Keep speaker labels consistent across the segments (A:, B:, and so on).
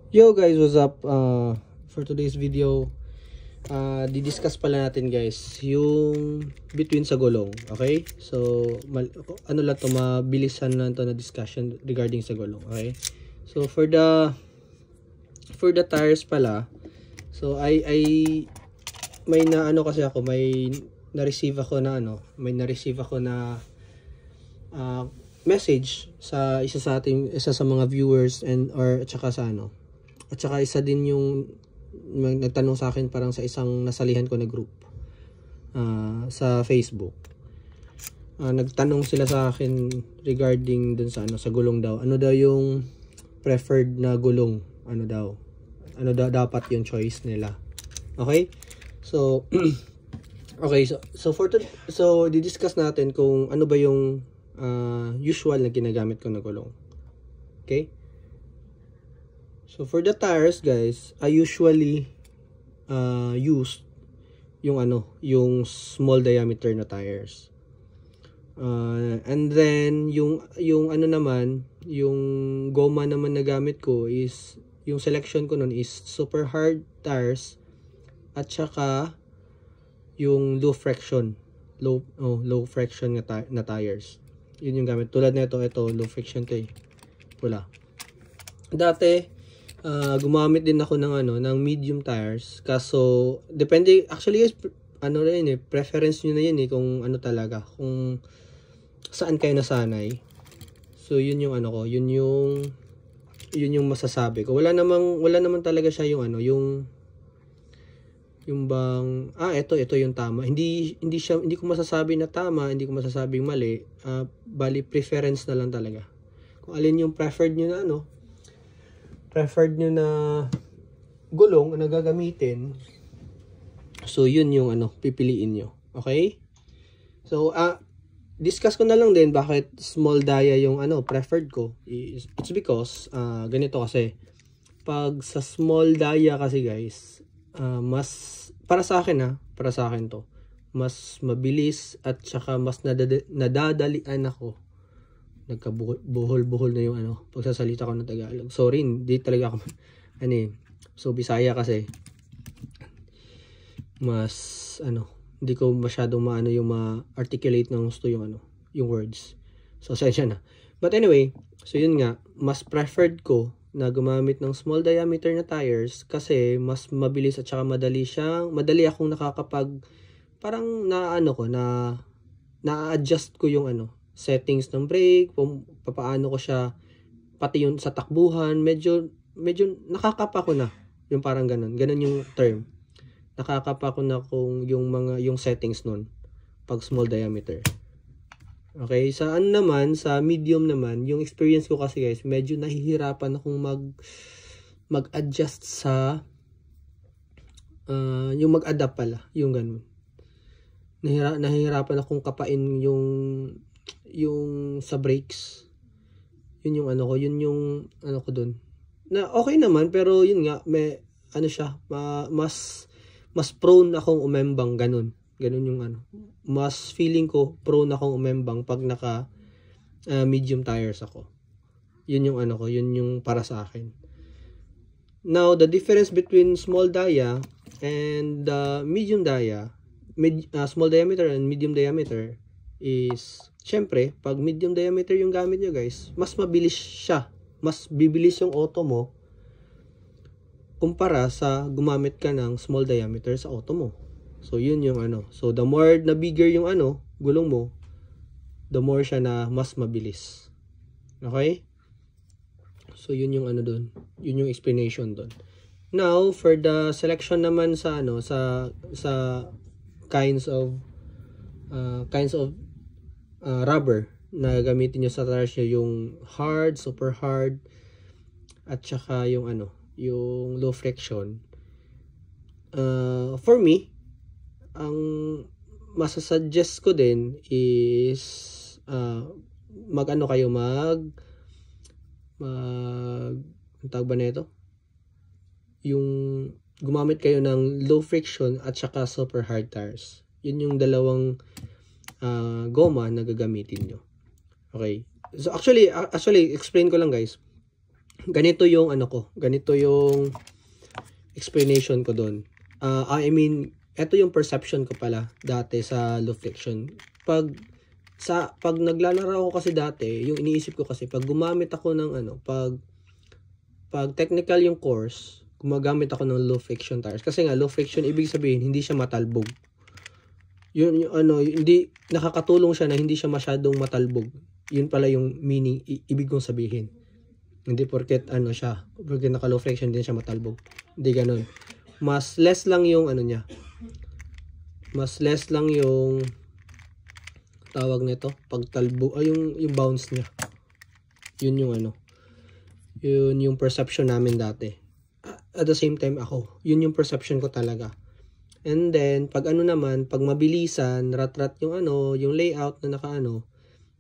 A: Yo guys, what's up? For today's video, didiscuss pala natin guys yung between sa gulong. Okay? So, ano lang to, mabilisan lang to na discussion regarding sa gulong. Okay? So, for the tires pala, so may na ano kasi ako, may na-receive ako na message sa isa sa mga viewers and or at saka isa din yung nagtanong sa akin parang sa isang nasalihan ko na group sa Facebook. Nagtanong sila sa akin regarding dun sa sa gulong daw. Ano daw yung preferred na gulong? Ano daw dapat yung choice nila. Okay? So okay, so di-discuss natin kung ano ba yung usual na ginagamit ko na gulong. Okay? So for the tires guys, I usually use yung small diameter na tires. And then yung yung goma naman na gamit ko is yung selection ko nun is super hard tires at saka yung low friction na tires. Yun yung gamit. Tulad nito, ito low friction to pula. Dati gumamit din ako ng medium tires, kaso depende actually guys, preference niyo na yun kung talaga, kung saan kayo nasanay. So yun yung yun yung masasabi ko. Wala naman talaga siya yung bang ito yung tama. Hindi ko masasabi na tama, hindi ko masasabing mali. Bali preference na lang talaga. Kung alin yung preferred niyo na gulong na gagamitin, so yun yung pipiliin nyo. Okay? So discuss ko na lang din bakit small dia yung preferred ko. It's because ganito kasi, pag sa small dia kasi guys, mas para sa akin to, mas mabilis at saka mas nadadalian ako. Nagkabuhol-buhol na yung pagsasalita ko ng Tagalog. Sorry, hindi talaga ako so Bisaya kasi. Mas hindi ko masyadong yung ma-articulate ng gusto yung words. So sensya na. But anyway, so yun nga, mas preferred ko na gumamit ng small diameter na tires kasi mas mabilis at saka madali akong nakakapag parang na-adjust ko yung settings ng brake, paano ko siya, pati yung sa takbuhan, medyo nakakapa ko na, yung parang ganun yung term, nakakapa ko na kung yung settings nun pag small diameter. Okay, sa sa medium naman, yung experience ko kasi guys, medyo nahihirapan akong mag-adjust sa yung mag-adapt pala, yung ganun. Nahihirapan akong kapain yung sa brakes. Yun yung ko dun. Na okay naman, pero yun nga, may siya, mas prone akong umembang, ganun yung mas feeling ko prone akong umembang pag naka medium tires ako. Yun yung yun yung para sa akin. Now, the difference between small dia and medium dia, small diameter and medium diameter is, syempre, pag medium diameter yung gamit nyo guys, mas mabilis siya. Mas bibilis yung auto mo kumpara sa gumamit ka ng small diameter sa auto mo. So yun yung so the more na bigger yung gulong mo, the more siya na mas mabilis. Okay? So yun yung doon. Yun yung explanation doon. Now, for the selection naman sa sa kinds of rubber na gamitin nyo sa tires nyo, yung hard, super hard, at saka yung yung low friction. For me, ang masasuggest ko din is ang tawag ba nito? Yung gumamit kayo ng low friction at saka super hard tires. Yun yung dalawang goma na gagamitin nyo. Okay. So actually explain ko lang guys. ganito yung ano ko, ganito yung explanation ko doon. I mean, ito yung perception ko pala dati sa low friction. Pag naglalaro ako kasi dati, yung iniisip ko kasi pag gumamit ako ng ano, pag technical yung course, gumagamit ako ng low friction tires. Kasi nga low friction ibig sabihin hindi siya matalbog. Yun yung ano, hindi nakakatulong siya na hindi siya masyadong matalbog. Yun pala yung meaning ibig kong sabihin. Hindi porket ano siya, porket naka low friction din siya matalbog. Hindi ganoon. Mas less lang yung ano niya. Mas less lang yung tawag nito, pagtalbo, yung bounce niya. Yun yung ano. Yun yung perception namin dati. At the same time ako, yun yung perception ko talaga. And then pag ano naman, pag mabilisan, rat-rat yung ano, yung layout na naka-ano,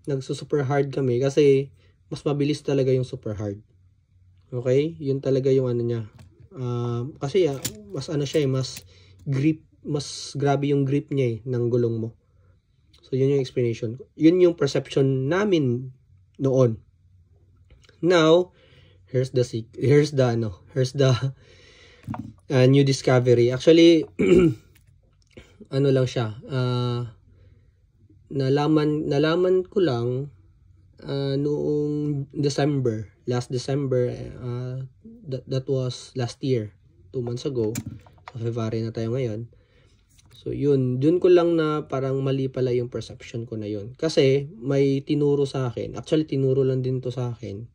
A: nagso-super hard kami kasi mas mabilis talaga yung super hard. Okay? Yun talaga yung ano niya. Kasi mas ano siya mas grip, mas grabe yung grip niya ng gulong mo. So, yun yung explanation. Yun yung perception namin noon. Now, here's the new discovery. Actually, ano lang siya. Nalaman ko lang noong December, last December, that was last year, 2 months ago. So, February na tayo ngayon. So, yun ko lang na parang mali pala yung perception ko na yun. Kasi, may tinuro sa akin. Actually, tinuro lang din to sa akin.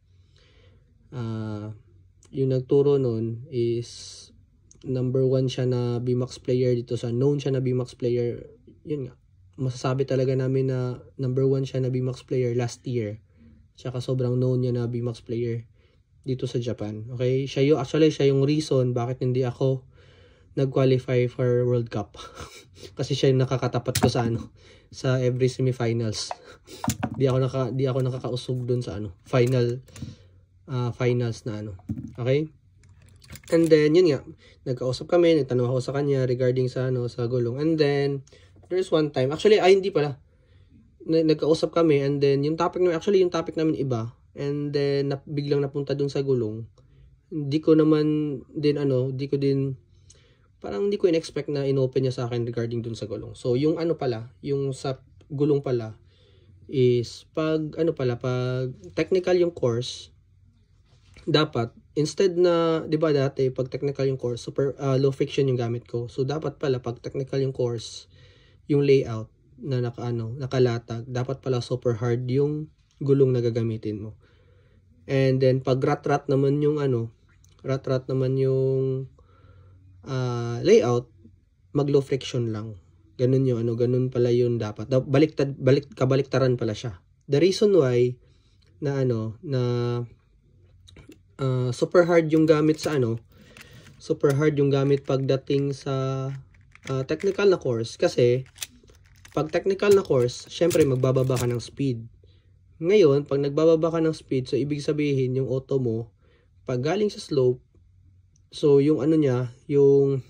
A: Yung nagturo nun is number 1 siya na BMAX player dito sa known siya na BMAX player. Yun nga. Masasabi talaga namin na number 1 siya na BMAX player last year. Tsaka sobrang known niya na BMAX player dito sa Japan. Okay? Siya yung reason bakit hindi ako nag-qualify for World Cup. Kasi siya yung nakakatapat ko sa sa every semifinals. Di ako nakakausog doon sa finals na Okay? And then yun nga, nagkausap kami, nagtanong ako sa kanya regarding sa sa gulong. And then there's one time, actually hindi pala. Nagkausap kami and then yung topic namin iba. And then biglang napunta doon sa gulong. Hindi ko in-expect na in-open niya sa akin regarding dun sa gulong. So, yung yung sa gulong pala is pag technical yung course, dapat, instead na, di ba dati, pag technical yung course, super low friction yung gamit ko. So, dapat pala, pag technical yung course, yung layout na nakalatag, dapat pala super hard yung gulong na gagamitin mo. And then, pag rat-rat naman yung layout, mag low friction lang. Ganun yung ganun pala yun dapat. Kabaliktaran pala siya. The reason why na super hard yung gamit sa super hard yung gamit pagdating sa technical na course kasi pag technical na course, syempre magbababa ka ng speed. Ngayon, pag nagbababa ka ng speed, so ibig sabihin yung auto mo pag galing sa slope, so yung yung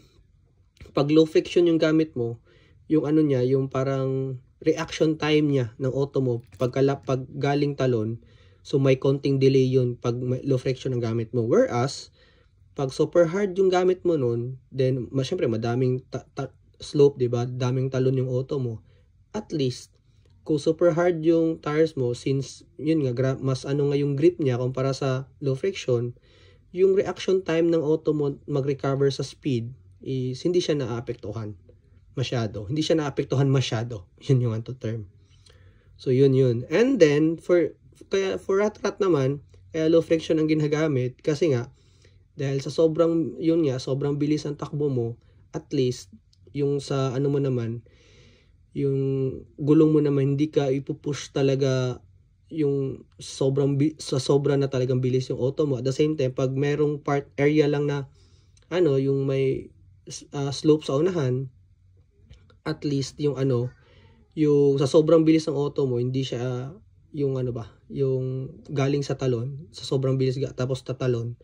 A: pag low friction yung gamit mo, yung yung parang reaction time niya ng auto mo pag galing talon, so may konting delay yun pag low friction ang gamit mo. Whereas pag super hard yung gamit mo nun, then syempre madaming slope, 'di ba? Daming talon yung auto mo. At least kung super hard yung tires mo, since yun nga mas yung grip niya kumpara sa low friction, yung reaction time ng auto mo mag-recover sa speed is hindi siya naapektuhan masyado. Hindi siya naapektuhan masyado. Yun yung term. So, yun. And then, for rat-rat naman, kaya low friction ang ginagamit kasi nga, dahil sa sobrang bilis ang takbo mo, at least, yung sa mo naman, yung gulong mo naman, hindi ka ipupush talaga yung sobra na talagang bilis yung auto mo. At the same time, pag merong part area lang na yung may slope sa unahan, at least yung yung sa sobrang bilis ng auto mo, hindi siya yung yung galing sa talon, sa sobrang bilis tapos tatalon.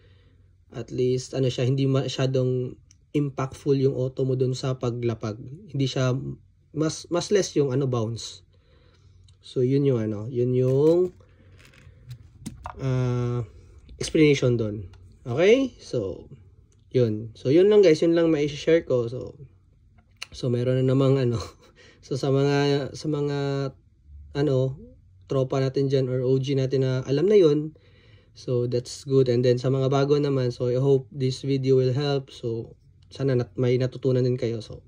A: At least siya, hindi masyadong impactful yung auto mo dun sa paglapag. Hindi siya mas less yung bounce. So, yun yung explanation doon. Okay? So, yun. So, yun lang guys. Yun lang ma-share ko. So meron na namang ano. So, sa mga tropa natin dyan or OG natin na alam na yun. So, that's good. And then, sa mga bago naman, so I hope this video will help. So, sana may natutunan din kayo. So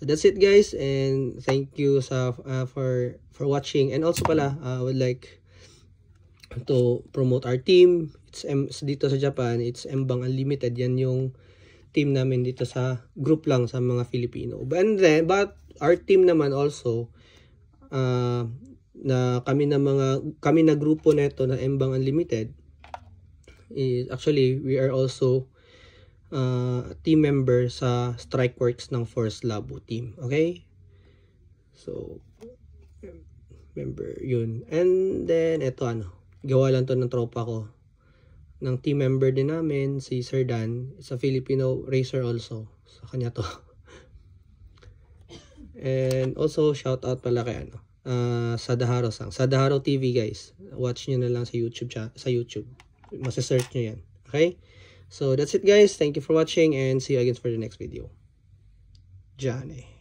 A: that's it guys. And thank you for watching. And also pala, I would like to promote our team. It's dito sa Japan, it's Mbang Unlimited. Yan yung team namin dito sa group lang sa mga Filipino. But our team naman also, na kami na grupo neto na Mbang Unlimited, actually we are also team member sa Strikeworks ng Force Labo team. Okay? So member yun. And then eto gawa lang to ng tropa ko, ng team member din namin, si Sir Dan, sa Filipino racer also. Sa kanya to. And also shout out pala kay Sadaharo TV guys. Watch nyo na lang sa YouTube. Masa-search nyo yan. Okay? So that's it guys. Thank you for watching and see you again for the next video. Johnny.